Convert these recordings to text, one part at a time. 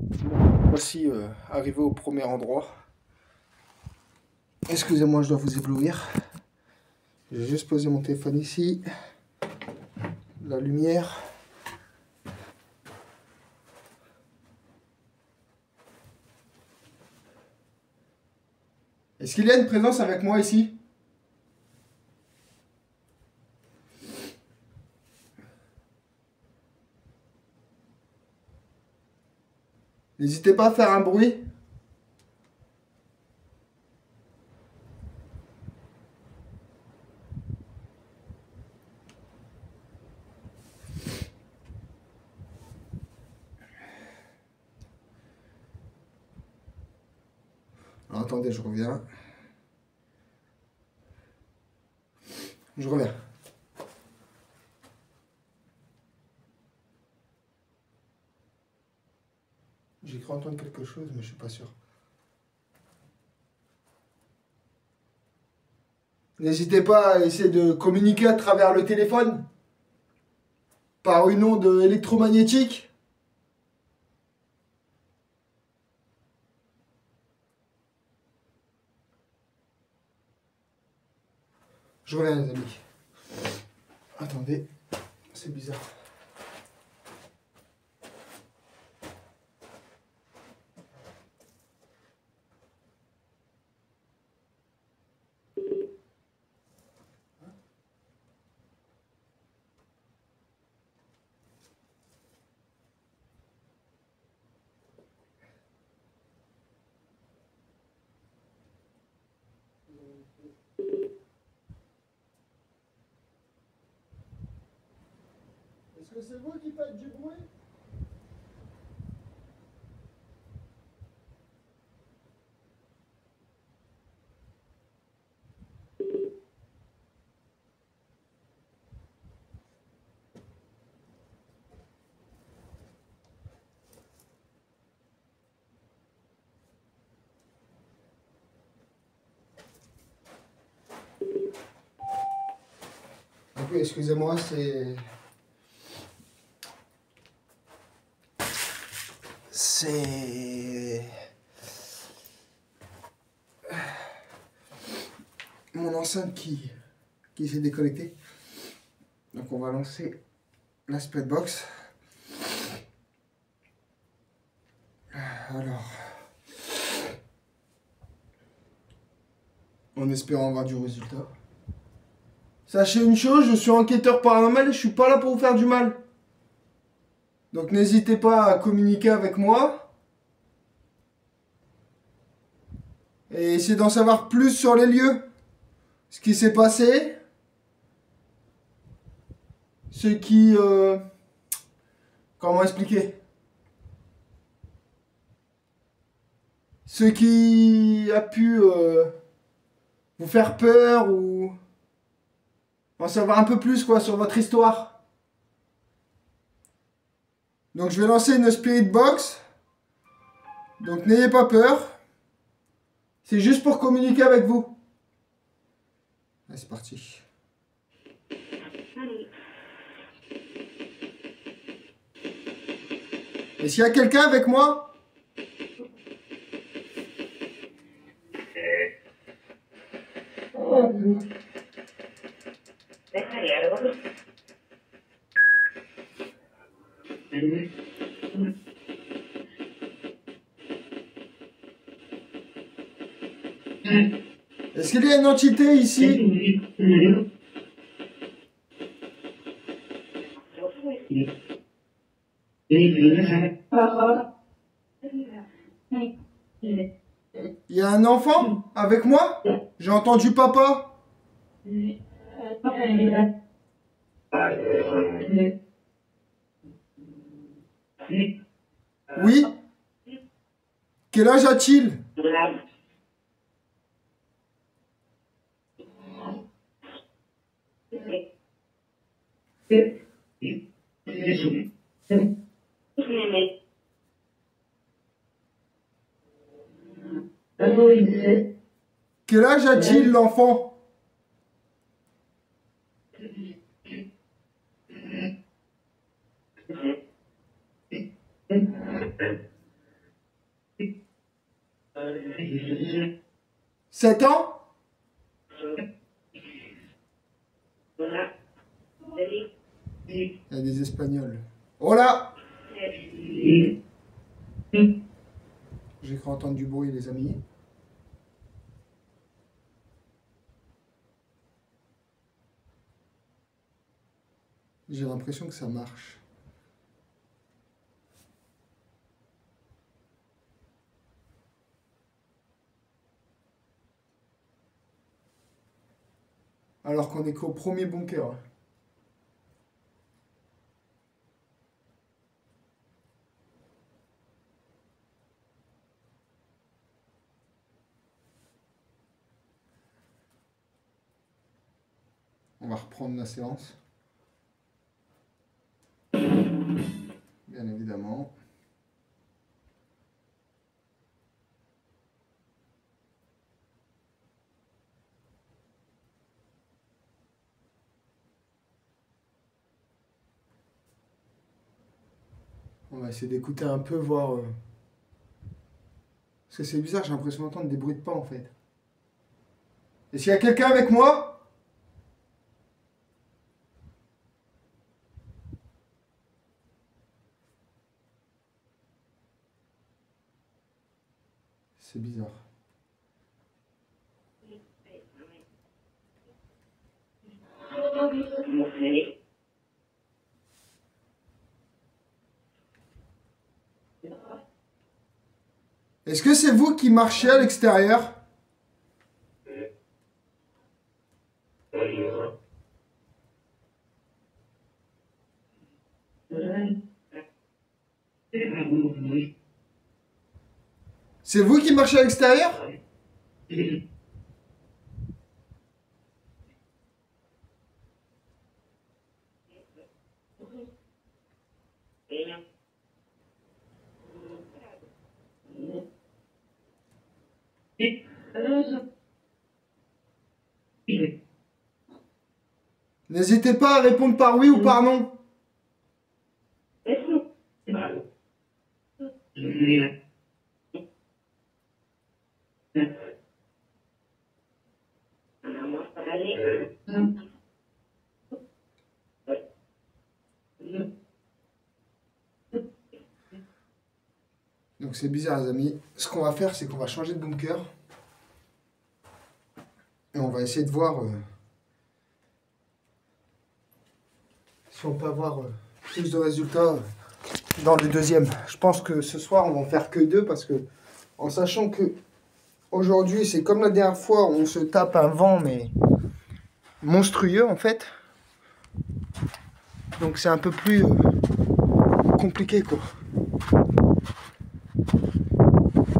Voici arrivé au premier endroit. Excusez-moi, je dois vous éblouir. J'ai juste posé mon téléphone ici. La lumière. Est-ce qu'il y a une présence avec moi ici? N'hésitez pas à faire un bruit. Alors, attendez, je reviens. Je reviens. J'ai cru entendre quelque chose, mais je suis pas sûr. N'hésitez pas à essayer de communiquer à travers le téléphone par une onde électromagnétique. Je reviens, les amis. Attendez, c'est bizarre. Est-ce que c'est vous qui faites du bruit? Donc oui, excusez-moi, c'est mon enceinte qui s'est déconnectée. Donc on va lancer la Spreadbox. Alors, en espérant avoir du résultat. Sachez une chose, je suis enquêteur paranormal et je suis pas là pour vous faire du mal. Donc n'hésitez pas à communiquer avec moi. Et essayer d'en savoir plus sur les lieux. Ce qui s'est passé. Ce qui... comment expliquer? Ce qui a pu vous faire peur ou en savoir un peu plus quoi sur votre histoire. Donc je vais lancer une Spirit Box. Donc n'ayez pas peur. C'est juste pour communiquer avec vous. Allez, c'est parti. Est-ce qu'il y a quelqu'un avec moi? Est-ce qu'il y a une entité ici? Il y a un enfant avec moi? J'ai entendu papa. Oui? Quel âge a-t-il? Quel âge a-t-il l'enfant? 7 ans? Il y a des Espagnols. Hola! J'ai cru entendre du bruit, les amis. J'ai l'impression que ça marche. Alors qu'on est qu'au premier bunker. On va reprendre la séance. Bien évidemment. On va essayer d'écouter un peu, voir... Parce que c'est bizarre, j'ai l'impression d'entendre des bruits de pas en fait. Est-ce qu'il y a quelqu'un avec moi? C'est bizarre. Est-ce que c'est vous qui marchez à l'extérieur? C'est vous qui marchez à l'extérieur? N'hésitez pas à répondre par oui ou par non. Donc c'est bizarre les amis. Ce qu'on va faire, c'est qu'on va changer de bunker. Et on va essayer de voir si on peut avoir plus de résultats dans le deuxième. Je pense que ce soir, on va en faire que 2 parce que en sachant que aujourd'hui, c'est comme la dernière fois, on se tape un vent mais monstrueux en fait. Donc c'est un peu plus compliqué quoi.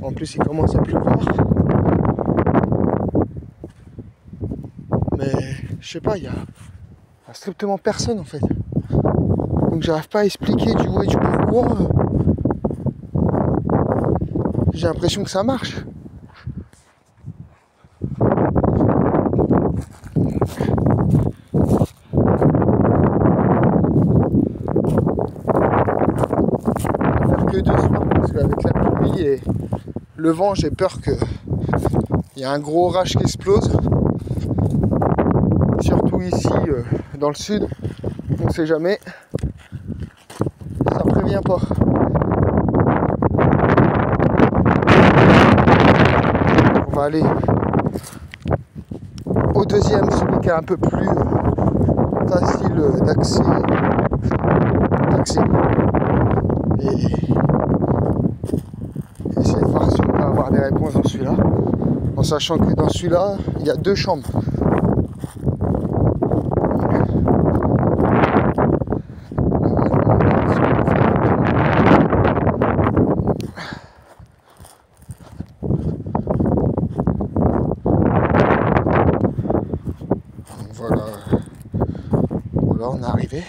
En plus, il commence à pleuvoir. Mais je sais pas, il y a strictement personne en fait. Donc j'arrive pas à expliquer du où et du pourquoi. J'ai l'impression que ça marche. On va faire que 2 soirs parce qu'avec la pluie et le vent, j'ai peur qu'il y ait un gros orage qui explose. Surtout ici dans le sud, on ne sait jamais. Ça prévient pas. On va aller au deuxième, celui qui est un peu plus facile d'accès. Et essayer de voir si on peut avoir des réponses dans celui-là. En sachant que dans celui-là, il y a 2 chambres. Voilà, on est arrivé.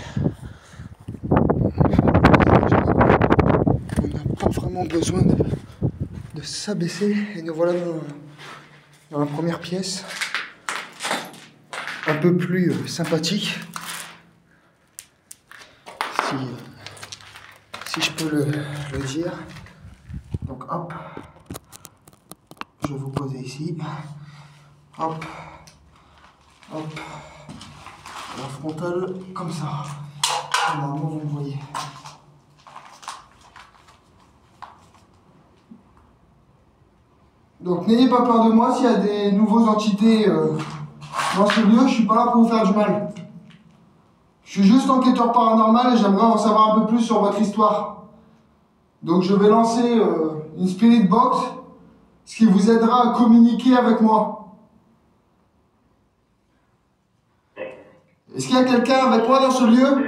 On n'a pas vraiment besoin de s'abaisser. Et nous voilà dans la première pièce. Un peu plus sympathique. Si je peux le dire. Donc hop. je vais vous poser ici. Hop. Hop. La frontale, comme ça. Normalement, vous me voyez. Donc, n'ayez pas peur de moi s'il y a des nouveaux entités dans ce lieu. Je suis pas là pour vous faire du mal. Je suis juste enquêteur paranormal et j'aimerais en savoir un peu plus sur votre histoire. Donc, je vais lancer une spirit box, ce qui vous aidera à communiquer avec moi. Est-ce qu'il y a quelqu'un avec moi dans ce lieu?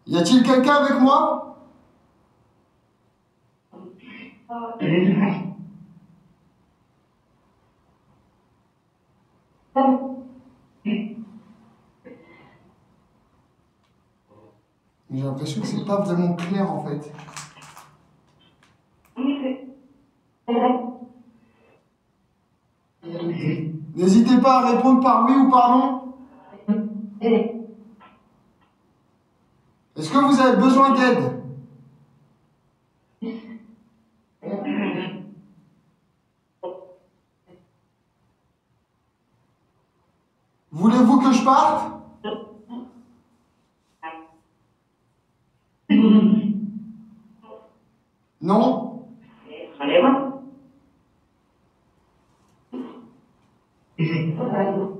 Y a-t-il quelqu'un avec moi? J'ai l'impression que c'est pas vraiment clair en fait. N'hésitez pas à répondre par oui ou par non. Est-ce que vous avez besoin d'aide? Voulez-vous que je parte? Non?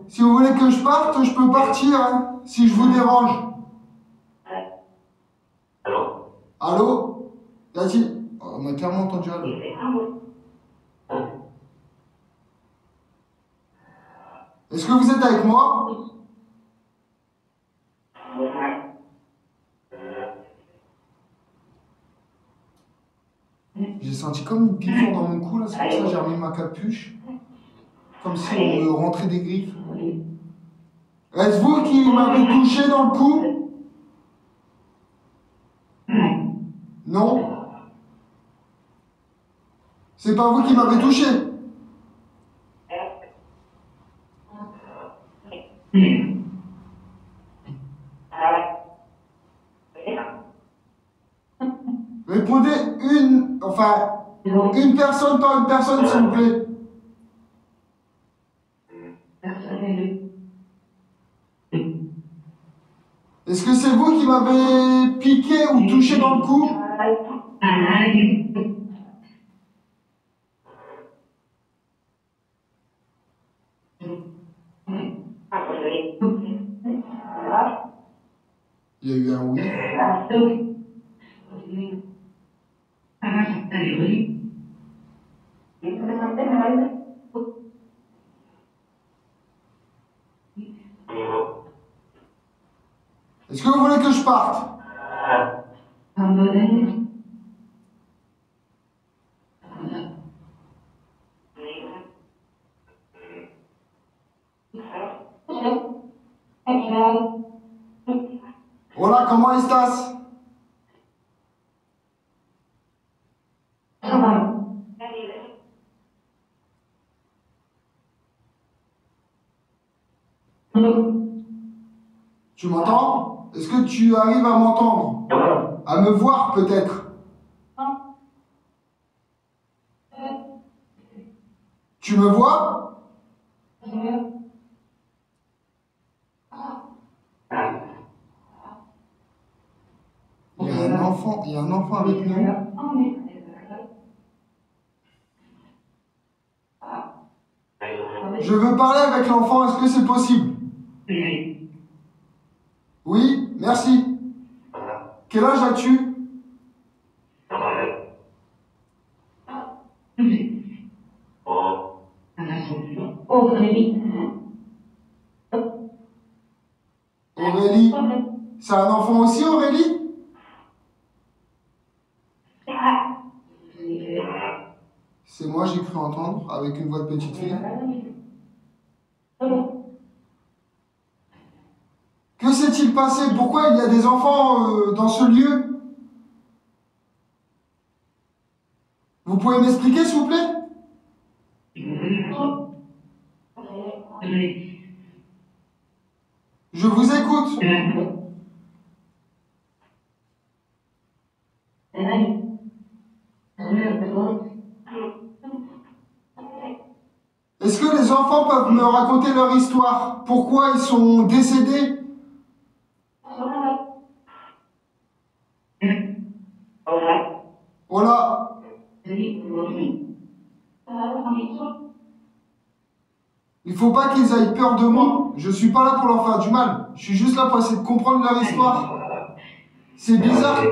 Si vous voulez que je parte, je peux partir, hein, si je vous dérange. Allô? Y-a-t-il... Oh, on a clairement entendu allô. Est-ce que vous êtes avec moi? J'ai senti comme une piqûre dans mon cou, là, c'est pour ça que j'ai remis ma capuche. Comme si on me rentrait des griffes. Est-ce vous qui m'avez touché dans le cou? Non? C'est pas vous qui m'avez touché? Répondez une personne par une personne, s'il vous plaît. Est-ce que c'est vous qui m'avez piqué ou touché dans le cou? Il y a eu un oui. Est-ce que vous voulez que je parte? Hola, ¿cómo estás? Tu m'entends? Est-ce que tu arrives à m'entendre? À me voir peut-être? Tu me vois? Il y a un enfant avec nous. Je veux parler avec l'enfant, est-ce que c'est possible? Oui, merci. Quel âge as-tu? Aurélie. C'est un enfant aussi, Aurélie? C'est moi, j'ai cru entendre, avec une voix de petite fille. Que s'est-il passé? Pourquoi il y a des enfants dans ce lieu? Vous pouvez m'expliquer, s'il vous plaît? Je vous écoute. Est-ce que les enfants peuvent me raconter leur histoire? Pourquoi ils sont décédés? Voilà. Il faut pas qu'ils aient peur de moi. Je suis pas là pour leur faire du mal. Je suis juste là pour essayer de comprendre leur histoire. C'est bizarre.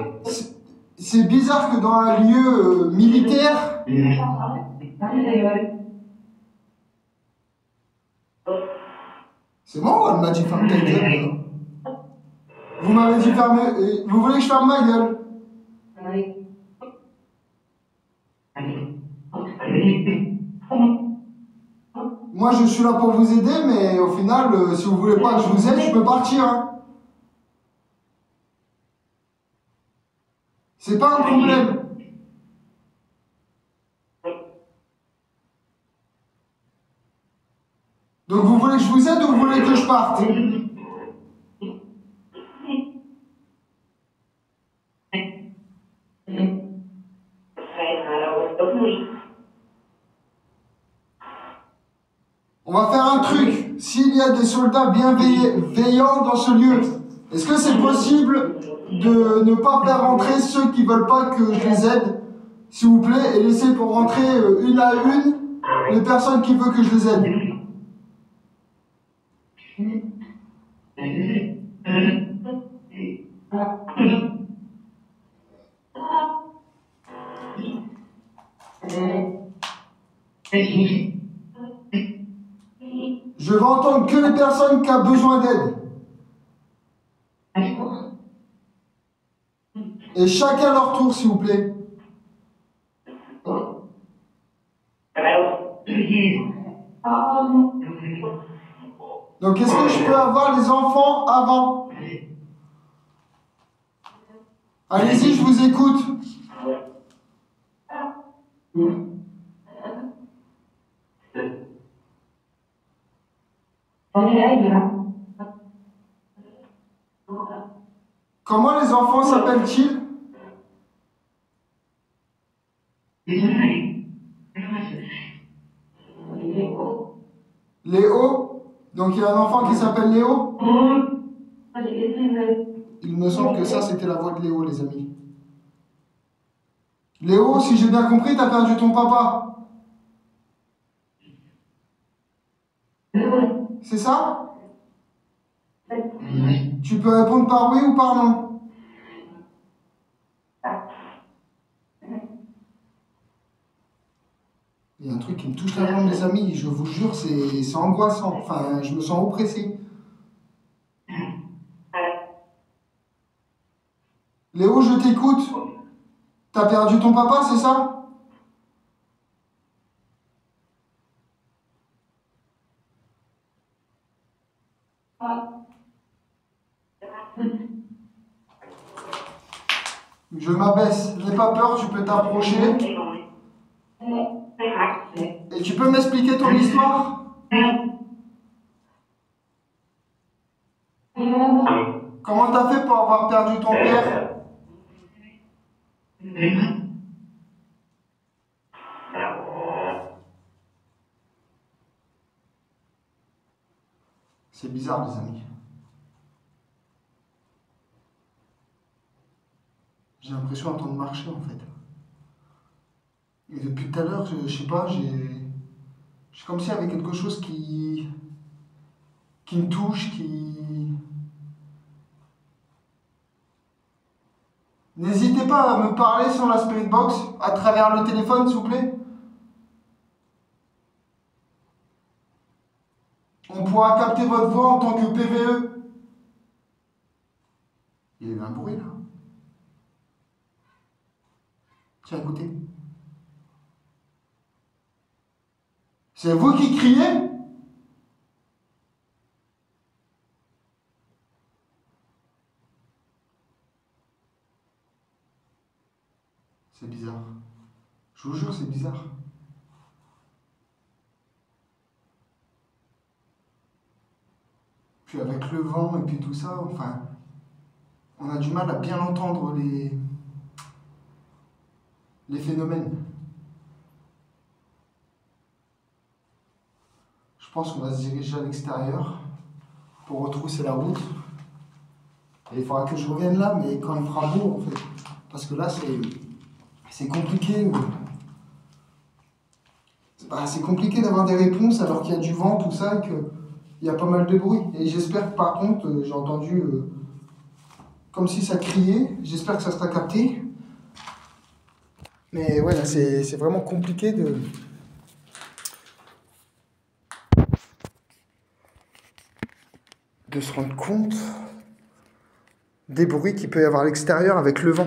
C'est bizarre que dans un lieu militaire, c'est bon, elle m'a dit ferme ta gueule. Vous m'avez dit fermer. Vous voulez que je ferme ma gueule? Moi, je suis là pour vous aider, mais au final, si vous voulez pas que je vous aide, je peux partir. Hein. C'est pas un problème. Donc, vous voulez que je vous aide ou vous voulez que je parte? On va faire un truc. S'il y a des soldats bienveillants dans ce lieu, est-ce que c'est possible de ne pas faire rentrer ceux qui veulent pas que je les aide, s'il vous plaît, et laisser pour rentrer une à une les personnes qui veulent que je les aide? Je vais entendre que les personnes qui ont besoin d'aide. Et chacun leur tour, s'il vous plaît. Donc, est-ce que je peux avoir les enfants avant? Allez-y, je vous écoute. Comment les enfants s'appellent-ils? Léo? Donc il y a un enfant qui s'appelle Léo? Il me semble que ça, c'était la voix de Léo, les amis. Léo, si j'ai bien compris, t'as perdu ton papa. C'est ça? Tu peux répondre par oui ou par non? Il y a un truc qui me touche la jambe, les amis, je vous jure, c'est angoissant. Enfin, je me sens oppressé. Léo, je t'écoute. T'as perdu ton papa, c'est ça? Je m'abaisse. N'aie pas peur, tu peux t'approcher. Et tu peux m'expliquer ton histoire? Comment t'as fait pour avoir perdu ton père? C'est bizarre, les amis. J'ai l'impression d'entendre marcher, en fait. Et depuis tout à l'heure, je sais pas, j'ai comme s'il y avait quelque chose qui me touche, qui... N'hésitez pas à me parler sur la Spirit Box, à travers le téléphone, s'il vous plaît. On pourra capter votre voix en tant que PVE. Il y a eu un bruit, là. Tiens, écoutez. C'est vous qui criez? C'est bizarre. Je vous jure, c'est bizarre. Puis avec le vent et puis tout ça, enfin, on a du mal à bien entendre les phénomènes. Je pense qu'on va se diriger à l'extérieur pour retrousser la route. Et il faudra que je revienne là, mais quand il fera beau en fait. Parce que là, c'est compliqué. C'est compliqué d'avoir des réponses alors qu'il y a du vent, tout ça, et qu'il y a pas mal de bruit. Et j'espère que par contre, j'ai entendu comme si ça criait. J'espère que ça sera capté. Mais ouais, là, c'est vraiment compliqué de se rendre compte des bruits qu'il peut y avoir à l'extérieur avec le vent.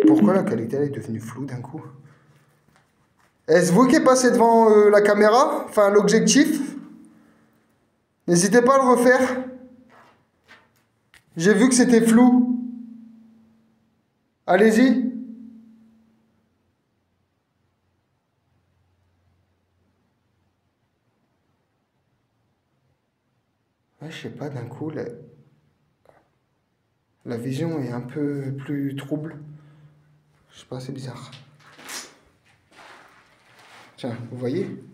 Pourquoi la qualité elle est devenue floue d'un coup? Est-ce vous qui êtes passé devant la caméra? Enfin, l'objectif? N'hésitez pas à le refaire. J'ai vu que c'était flou. Allez-y. Ouais, je sais pas, d'un coup, la vision est un peu plus trouble. Je sais pas, c'est bizarre. Tiens, vous voyez?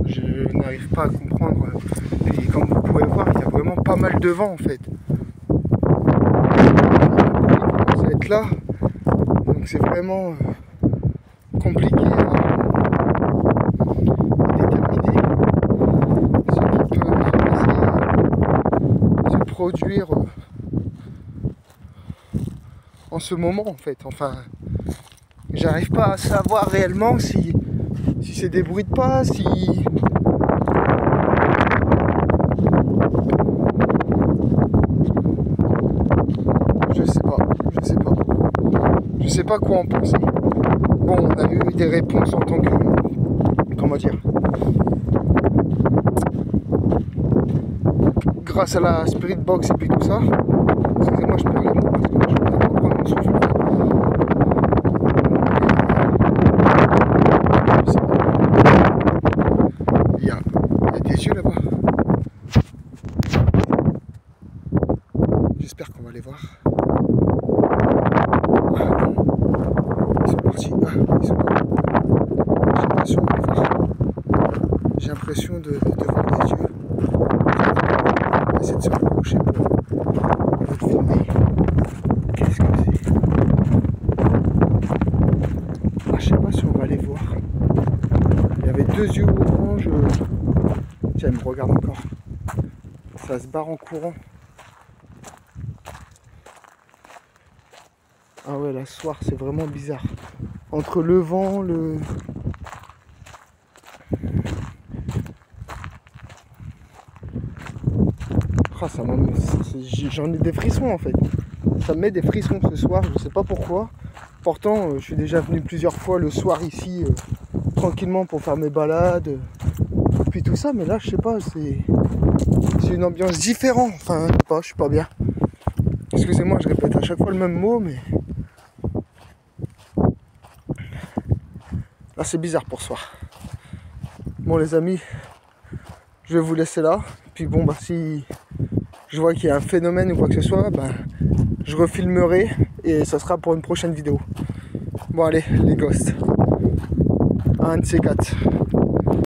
Je n'arrive pas à comprendre. Et comme vous pouvez voir, il y a vraiment pas mal de vent en fait. Vous êtes là, donc c'est vraiment compliqué à déterminer ce qui peut se produire en ce moment en fait. Enfin, j'arrive pas à savoir réellement si c'est des bruits de pas, si... Je sais pas quoi en penser. Bon, on a eu des réponses en tant que... Comment dire? Grâce à la Spirit Box et puis tout ça. Excusez-moi, je perds les mots parce que là, je vais prendre mon souffle. Il y a des yeux là-bas. J'espère qu'on va les voir. Ils sont partis. Ils sont là. J'ai l'impression de voir des yeux. On va essayer de se rapprocher pour filmer. Qu'est-ce que c'est? Je sais pas si on va les voir. Il y avait deux yeux orange. Tiens, il me regarde encore. Ça se barre en courant. Ah ouais, la soirée, c'est vraiment bizarre. Entre le vent, j'en ai des frissons en fait. Ça me met des frissons ce soir, je sais pas pourquoi. Pourtant, je suis déjà venu plusieurs fois le soir ici, tranquillement pour faire mes balades. Puis tout ça, mais là, je sais pas, c'est une ambiance différente. Enfin, je suis pas bien. Excusez-moi, je répète à chaque fois le même mot, mais... Là, c'est bizarre pour ce soir. Bon, les amis, je vais vous laisser là. Puis bon, si je vois qu'il y a un phénomène ou quoi que ce soit, je refilmerai et ça sera pour une prochaine vidéo. Bon, allez, les ghosts. Un de ces quatre.